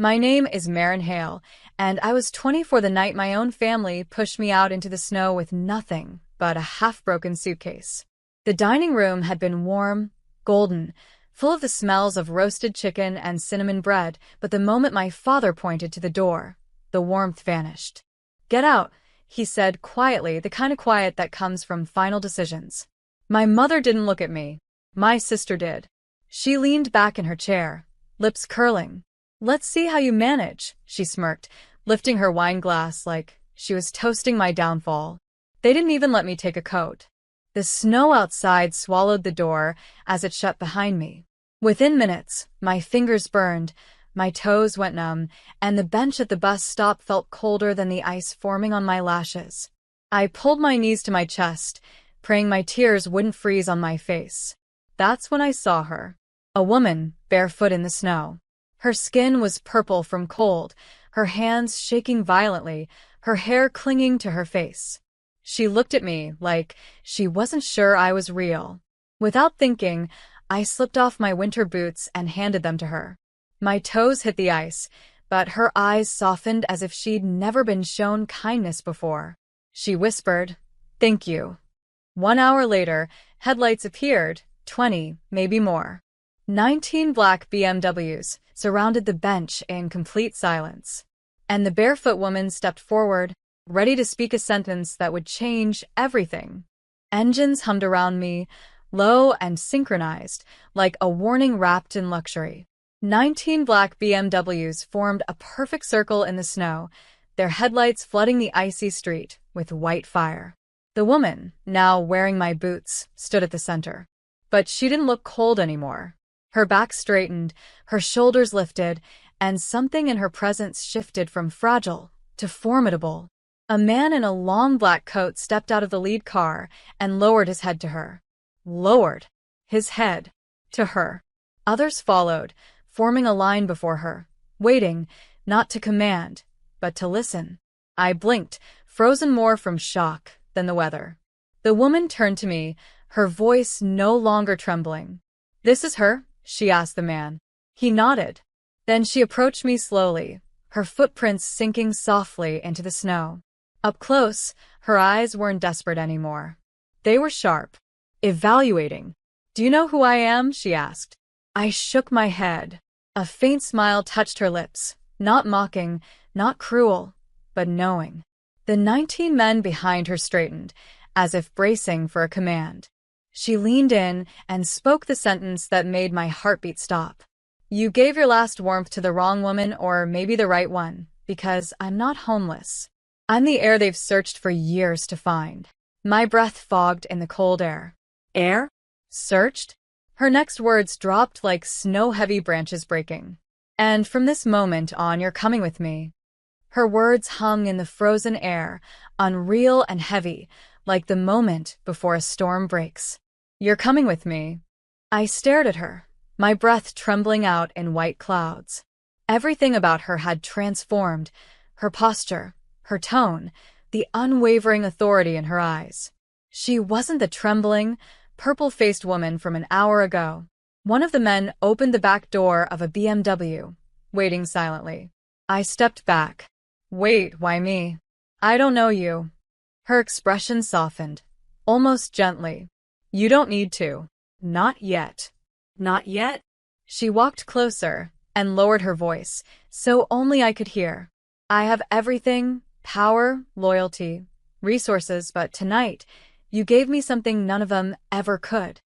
My name is Marin Hale, and I was 24 the night my own family pushed me out into the snow with nothing but a half-broken suitcase. The dining room had been warm, golden, full of the smells of roasted chicken and cinnamon bread, but the moment my father pointed to the door, the warmth vanished. "Get out," he said quietly, the kind of quiet that comes from final decisions. My mother didn't look at me. My sister did. She leaned back in her chair, lips curling. "Let's see how you manage," she smirked, lifting her wine glass like she was toasting my downfall. They didn't even let me take a coat. The snow outside swallowed the door as it shut behind me. Within minutes, my fingers burned, my toes went numb, and the bench at the bus stop felt colder than the ice forming on my lashes. I pulled my knees to my chest, praying my tears wouldn't freeze on my face. That's when I saw her. A woman, barefoot in the snow. Her skin was purple from cold, her hands shaking violently, her hair clinging to her face. She looked at me like she wasn't sure I was real. Without thinking, I slipped off my winter boots and handed them to her. My toes hit the ice, but her eyes softened as if she'd never been shown kindness before. She whispered, "Thank you." 1 hour later, headlights appeared, 20, maybe more. 19 black BMWs surrounded the bench in complete silence. And the barefoot woman stepped forward, ready to speak a sentence that would change everything. Engines hummed around me, low and synchronized, like a warning wrapped in luxury. 19 black BMWs formed a perfect circle in the snow, their headlights flooding the icy street with white fire. The woman, now wearing my boots, stood at the center. But she didn't look cold anymore. Her back straightened, her shoulders lifted, and something in her presence shifted from fragile to formidable. A man in a long black coat stepped out of the lead car and lowered his head to her. Lowered his head to her. Others followed, forming a line before her, waiting, not to command, but to listen. I blinked, frozen more from shock than the weather. The woman turned to me, her voice no longer trembling. "This is her?" she asked the man. He nodded. Then she approached me slowly, her footprints sinking softly into the snow. Up close, her eyes weren't desperate anymore. They were sharp, evaluating. "Do you know who I am?" she asked. I shook my head. A faint smile touched her lips, not mocking, not cruel, but knowing. The 19 men behind her straightened, as if bracing for a command. She leaned in and spoke the sentence that made my heartbeat stop. "You gave your last warmth to the wrong woman, or maybe the right one, because I'm not homeless. I'm the air they've searched for years to find." My breath fogged in the cold air. "Air? Searched?" Her next words dropped like snow-heavy branches breaking. "And from this moment on, you're coming with me." Her words hung in the frozen air, unreal and heavy, like the moment before a storm breaks. "You're coming with me." I stared at her, my breath trembling out in white clouds. Everything about her had transformed, her posture, her tone, the unwavering authority in her eyes. She wasn't the trembling, purple-faced woman from an hour ago. One of the men opened the back door of a BMW, waiting silently. I stepped back. "Wait, why me? I don't know you." Her expression softened, almost gently. "You don't need to. Not yet." "Not yet?" She walked closer and lowered her voice, so only I could hear. "I have everything, power, loyalty, resources, but tonight, you gave me something none of them ever could."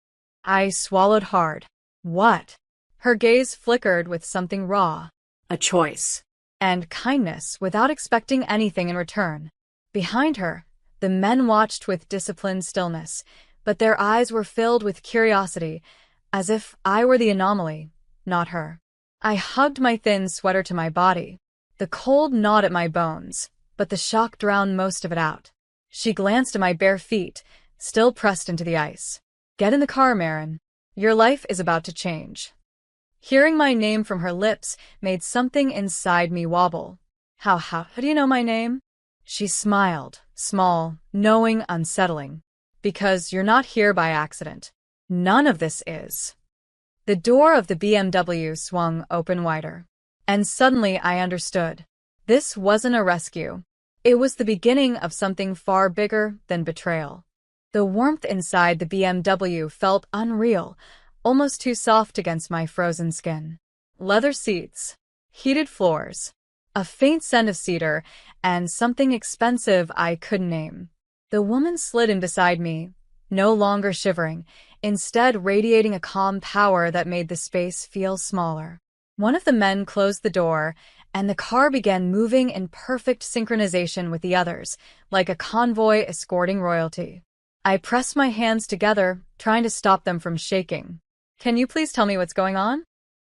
I swallowed hard. "What?" Her gaze flickered with something raw. "A choice." And kindness without expecting anything in return. Behind her, the men watched with disciplined stillness, but their eyes were filled with curiosity, as if I were the anomaly, not her. I hugged my thin sweater to my body. The cold gnawed at my bones, but the shock drowned most of it out. She glanced at my bare feet, still pressed into the ice. "Get in the car, Marin. Your life is about to change." Hearing my name from her lips made something inside me wobble. How do you know my name?" She smiled, small, knowing, unsettling. "Because you're not here by accident. None of this is." The door of the BMW swung open wider. And suddenly I understood. This wasn't a rescue. It was the beginning of something far bigger than betrayal. The warmth inside the BMW felt unreal, almost too soft against my frozen skin. Leather seats, heated floors, a faint scent of cedar, and something expensive I couldn't name. The woman slid in beside me, no longer shivering, instead radiating a calm power that made the space feel smaller. One of the men closed the door, and the car began moving in perfect synchronization with the others, like a convoy escorting royalty. I pressed my hands together, trying to stop them from shaking. "Can you please tell me what's going on?"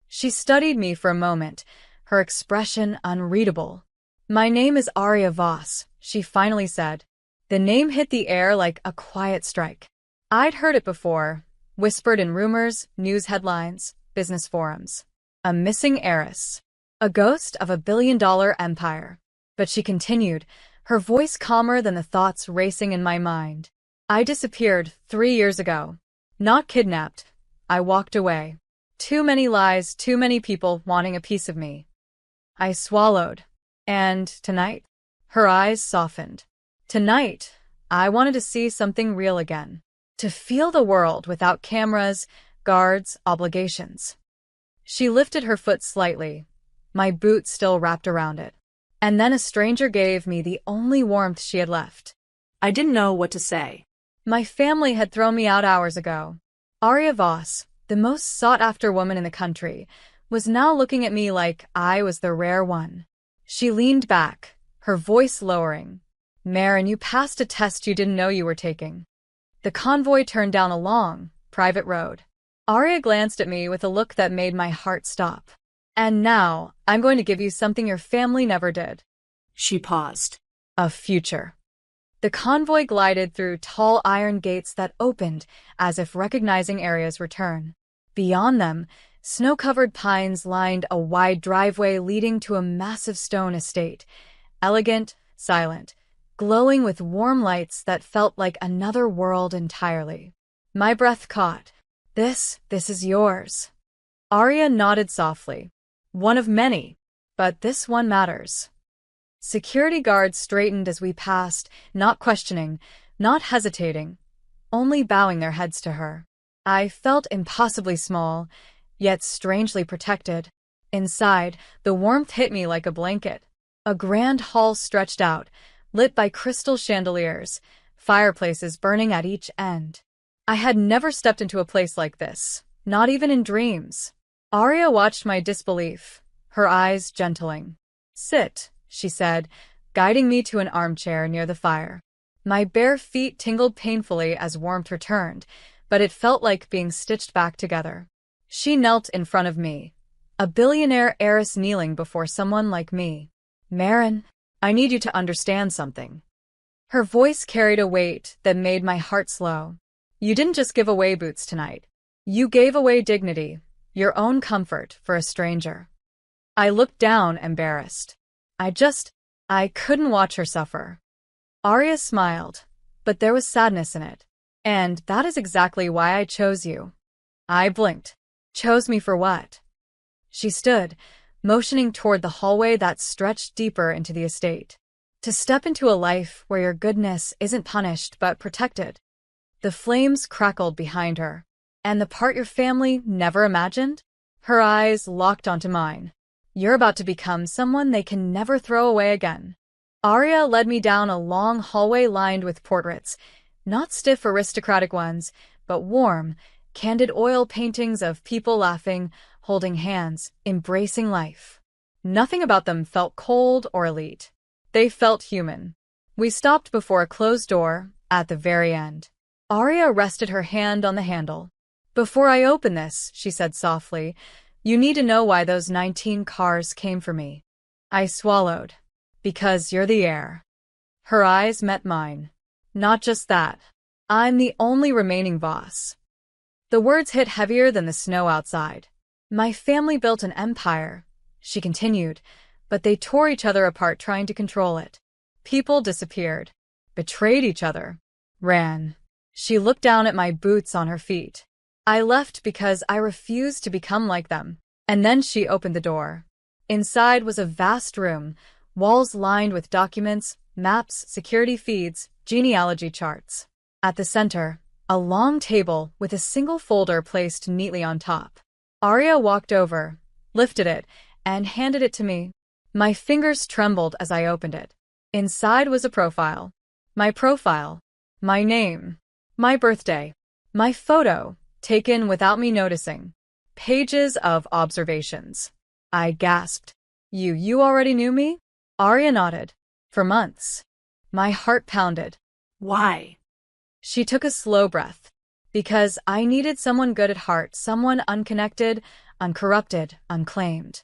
She studied me for a moment, her expression unreadable. "My name is Arya Voss," she finally said. The name hit the air like a quiet strike. I'd heard it before, whispered in rumors, news headlines, business forums. A missing heiress. A ghost of $1 billion empire. But she continued, her voice calmer than the thoughts racing in my mind. "I disappeared 3 years ago. Not kidnapped. I walked away. Too many lies, too many people wanting a piece of me." I swallowed. "And tonight?" Her eyes softened. "Tonight, I wanted to see something real again. To feel the world without cameras, guards, obligations." She lifted her foot slightly, my boot still wrapped around it. And then a stranger gave me the only warmth she had left. I didn't know what to say. My family had thrown me out hours ago. Arya Voss, the most sought-after woman in the country, was now looking at me like I was the rare one. She leaned back, her voice lowering. "Maren, you passed a test you didn't know you were taking." The convoy turned down a long, private road. Arya glanced at me with a look that made my heart stop. "And now, I'm going to give you something your family never did." She paused. "A future." The convoy glided through tall iron gates that opened as if recognizing Arya's return. Beyond them, snow-covered pines lined a wide driveway leading to a massive stone estate, elegant, silent, glowing with warm lights that felt like another world entirely. My breath caught. This is yours." Arya nodded softly. "One of many, but this one matters." Security guards straightened as we passed, not questioning, not hesitating, only bowing their heads to her. I felt impossibly small, yet strangely protected. Inside, the warmth hit me like a blanket. A grand hall stretched out, lit by crystal chandeliers, fireplaces burning at each end. I had never stepped into a place like this, not even in dreams. Arya watched my disbelief, her eyes gentling. "Sit," she said, guiding me to an armchair near the fire. My bare feet tingled painfully as warmth returned, but it felt like being stitched back together. She knelt in front of me, a billionaire heiress kneeling before someone like me. "Maren, I need you to understand something." Her voice carried a weight that made my heart slow. "You didn't just give away boots tonight. You gave away dignity, your own comfort, for a stranger." I looked down, embarrassed. I couldn't watch her suffer. Arya smiled, but there was sadness in it. "And that is exactly why I chose you." I blinked. "Chose me for what?" She stood, motioning toward the hallway that stretched deeper into the estate. "To step into a life where your goodness isn't punished but protected." The flames crackled behind her. "And the part your family never imagined?" Her eyes locked onto mine. "You're about to become someone they can never throw away again." Arya led me down a long hallway lined with portraits, not stiff aristocratic ones, but warm, candid oil paintings of people laughing, holding hands, embracing life. Nothing about them felt cold or elite. They felt human. We stopped before a closed door, at the very end. Arya rested her hand on the handle. "Before I open this," she said softly, "you need to know why those 19 cars came for me." I swallowed. "Because you're the heir." Her eyes met mine. "Not just that. I'm the only remaining boss." The words hit heavier than the snow outside. "My family built an empire," she continued, "but they tore each other apart trying to control it. People disappeared, betrayed each other, ran." She looked down at my boots on her feet. "I left because I refused to become like them." And then she opened the door. Inside was a vast room, walls lined with documents, maps, security feeds, genealogy charts. At the center, a long table with a single folder placed neatly on top. Arya walked over, lifted it, and handed it to me. My fingers trembled as I opened it. Inside was a profile. My name, my birthday, my photo, taken without me noticing. Pages of observations. I gasped. You already knew me? Arya nodded. For months. My heart pounded. Why? She took a slow breath. Because I needed someone good at heart, someone unconnected, uncorrupted, unclaimed.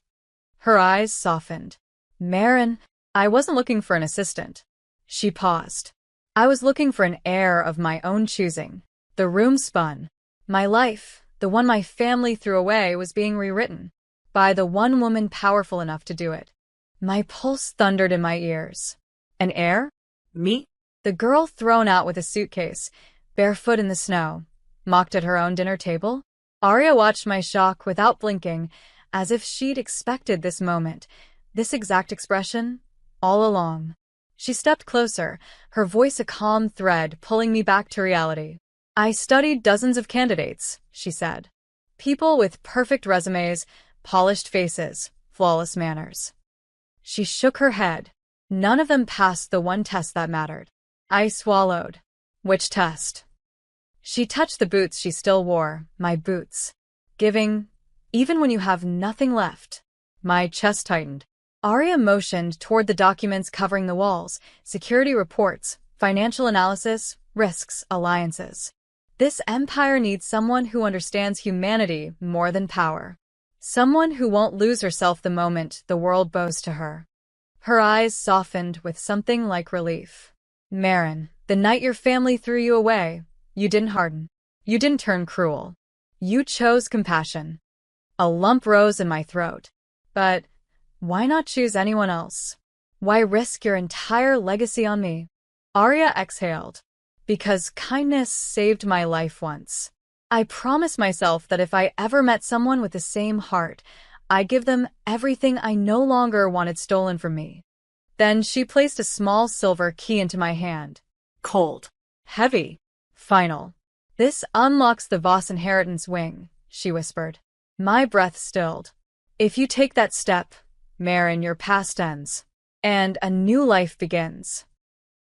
Her eyes softened. Maren, I wasn't looking for an assistant. She paused. I was looking for an heir of my own choosing. The room spun. My life, the one my family threw away, was being rewritten by the one woman powerful enough to do it. My pulse thundered in my ears. An heir? Me? The girl thrown out with a suitcase, barefoot in the snow, mocked at her own dinner table? Arya watched my shock without blinking, as if she'd expected this moment, this exact expression, all along. She stepped closer, her voice a calm thread pulling me back to reality. I studied dozens of candidates, she said. People with perfect resumes, polished faces, flawless manners. She shook her head. None of them passed the one test that mattered. I swallowed. Which test? She touched the boots she still wore, my boots. Giving, even when you have nothing left. My chest tightened. Arya motioned toward the documents covering the walls, security reports, financial analysis, risks, alliances. This empire needs someone who understands humanity more than power. Someone who won't lose herself the moment the world bows to her. Her eyes softened with something like relief. Maren, the night your family threw you away, you didn't harden. You didn't turn cruel. You chose compassion. A lump rose in my throat. But why not choose anyone else? Why risk your entire legacy on me? Arya exhaled. Because kindness saved my life once. I promised myself that if I ever met someone with the same heart, I'd give them everything I no longer wanted stolen from me. Then she placed a small silver key into my hand. Cold. Heavy. Final. This unlocks the Voss inheritance wing, she whispered. My breath stilled. If you take that step, Maren, your past ends. And a new life begins.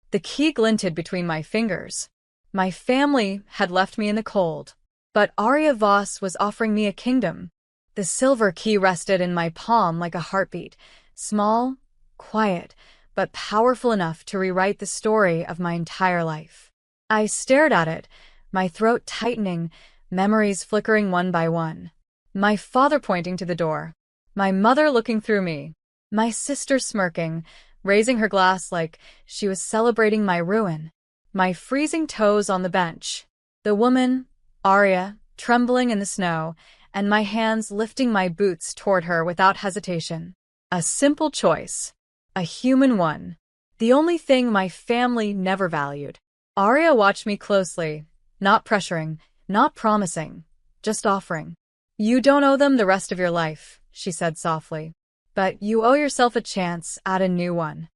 The key glinted between my fingers. My family had left me in the cold, but Arya Voss was offering me a kingdom. The silver key rested in my palm like a heartbeat, small, quiet, but powerful enough to rewrite the story of my entire life. I stared at it, my throat tightening, memories flickering one by one. My father pointing to the door, my mother looking through me, my sister smirking, raising her glass like she was celebrating my ruin, my freezing toes on the bench, the woman, Arya, trembling in the snow, and my hands lifting my boots toward her without hesitation. A simple choice. A human one. The only thing my family never valued. Arya watched me closely, not pressuring, not promising, just offering. You don't owe them the rest of your life, she said softly. But you owe yourself a chance at a new one.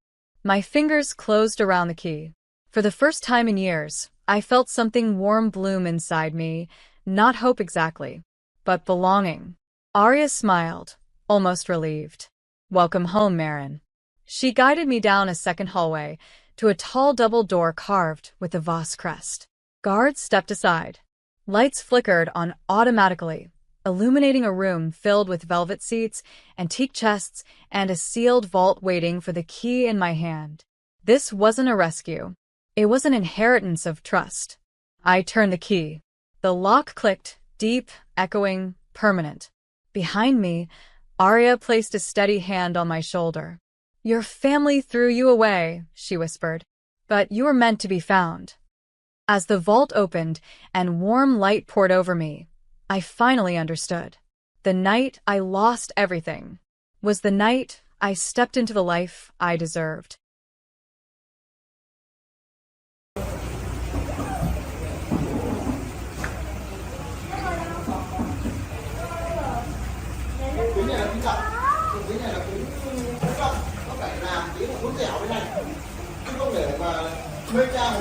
My fingers closed around the key. For the first time in years, I felt something warm bloom inside me, not hope exactly, but belonging. Arya smiled, almost relieved. Welcome home, Maren. She guided me down a second hallway to a tall double door carved with the Voss crest. Guards stepped aside. Lights flickered on automatically, illuminating a room filled with velvet seats, antique chests, and a sealed vault waiting for the key in my hand. This wasn't a rescue. It was an inheritance of trust. I turned the key. The lock clicked, deep, echoing, permanent. Behind me, Arya placed a steady hand on my shoulder. Your family threw you away, she whispered, but you were meant to be found. As the vault opened and warm light poured over me, I finally understood. The night I lost everything was the night I stepped into the life I deserved. ไม่ได้ขึ้นต้องเหนื่อยมาไม่จ้าง